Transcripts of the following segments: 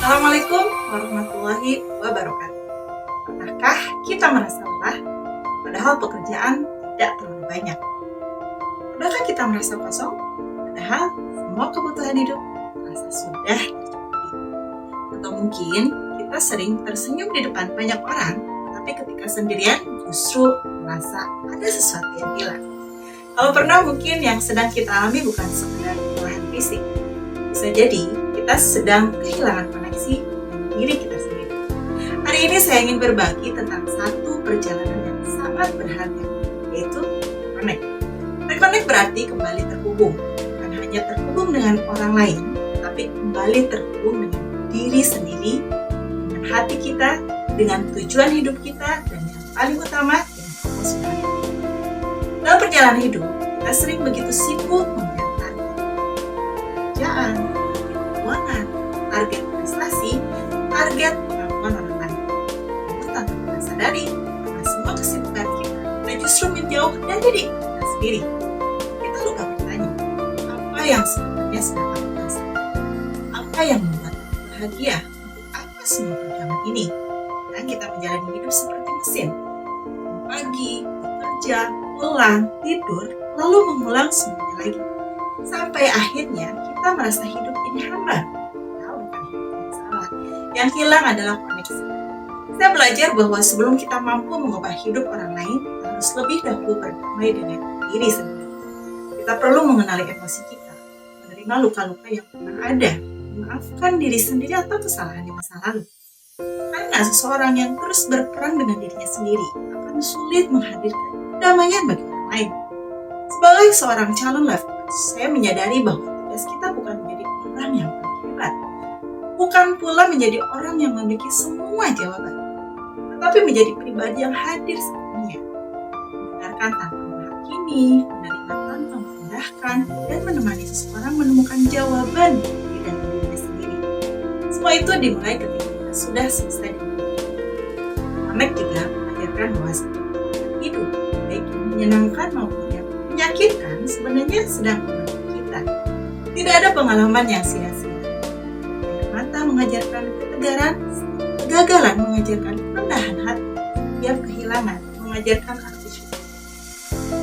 Assalamualaikum warahmatullahi wabarakatuh. Pernahkah kita merasa lelah, padahal pekerjaan tidak terlalu banyak? Pernahkah kita merasa kosong, padahal semua kebutuhan hidup terasa sudah tercukupi? Atau mungkin kita sering tersenyum di depan banyak orang, tapi ketika sendirian justru merasa ada sesuatu yang hilang. Kalau pernah, mungkin yang sedang kita alami bukan sekedar kelelahan fisik. Bisa jadi kita sedang kehilangan koneksi dengan diri kita sendiri. Hari ini saya ingin berbagi tentang satu perjalanan yang sangat berharga, yaitu reconnect. Reconnect berarti kembali terhubung, bukan hanya terhubung dengan orang lain, tapi kembali terhubung dengan diri sendiri, dengan hati kita, dengan tujuan hidup kita, dan yang paling utama dengan Allah SWT. Dalam perjalanan hidup, kita sering begitu sibuk mengejar target pekerjaan, keuangan, target prestasi, target pengakuan orang lain. Namun tanpa kita sadari, karena semua kesibukan kita justru menjauh dari diri kita sendiri. Kita lupa bertanya, apa yang sebenarnya sedang aku rasakan? Apa yang membuat aku bahagia? Untuk apa semua perjuangan ini? Dan kita menjalani hidup seperti mesin. Pagi, bekerja, pulang, tidur, lalu mengulang semuanya lagi. Sampai akhirnya kita merasa hidup ini hambar. Tahu bukan hidup yang salah. Yang hilang adalah koneksi. Saya belajar bahwa sebelum kita mampu mengubah hidup orang lain, kita harus lebih dahulu berdamai dengan diri sendiri. Kita perlu mengenali emosi kita, menerima luka-luka yang pernah ada, memaafkan diri sendiri atau kesalahan di masa lalu. Karena seseorang yang terus berperang dengan dirinya sendiri akan sulit menghadirkan kedamaian bagi orang lain. Sebagai seorang calon life coach, saya menyadari bahwa tugas kita bukan menjadi orang yang paling hebat, bukan pula menjadi orang yang memiliki semua jawaban, tetapi menjadi pribadi yang hadir sepenuhnya, mendengarkan tanpa menghakimi, menerima tanpa merendahkan, dan menemani seseorang menemukan jawaban di dalam dirinya sendiri. Semua itu dimulai ketika kita sudah selesai dengan hidup. Connect juga mengajarkan bahwa hidup, baik yang menyenangkan maupun yang menyakitkan, sebenarnya sedang membentuk kita. Tidak ada pengalaman yang sia-sia. Air mata mengajarkan ketegaran, kegagalan mengajarkan kerendahan hati, setiap kehilangan mengajarkan arti syukur.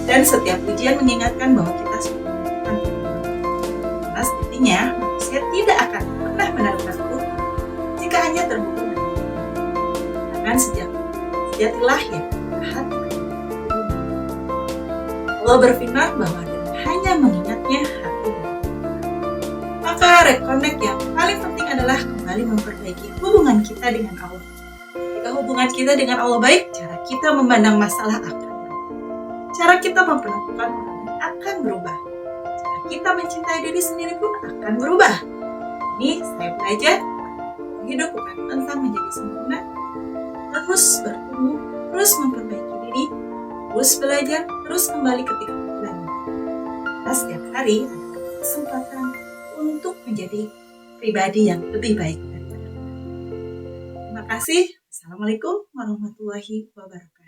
Dan setiap ujian mengingatkan bahwa kita sudah menentukan tujuan. Karena sejatinya manusia tidak akan pernah benar-benar utuh jika hanya terhubung dengan Tuhan. Karena sejati lahir, hati Allah berfirman bahwa dengan hanya mengingatnya hati berubah. Maka reconnect yang paling penting adalah kembali memperbaiki hubungan kita dengan Allah. Jika hubungan kita dengan Allah baik, cara kita memandang masalah akan berubah. Cara kita memperlakukan orang lain akan berubah. Cara kita mencintai diri sendiri pun akan berubah. Ini saya belajar, hidup bukan tentang menjadi sempurna, terus bertumbuh, terus memperbaiki diri, terus belajar, terus kembali ketika bulan. Karena setiap hari ada kesempatan untuk menjadi pribadi yang lebih baik daripada kemarin. Terima kasih. Assalamualaikum warahmatullahi wabarakatuh.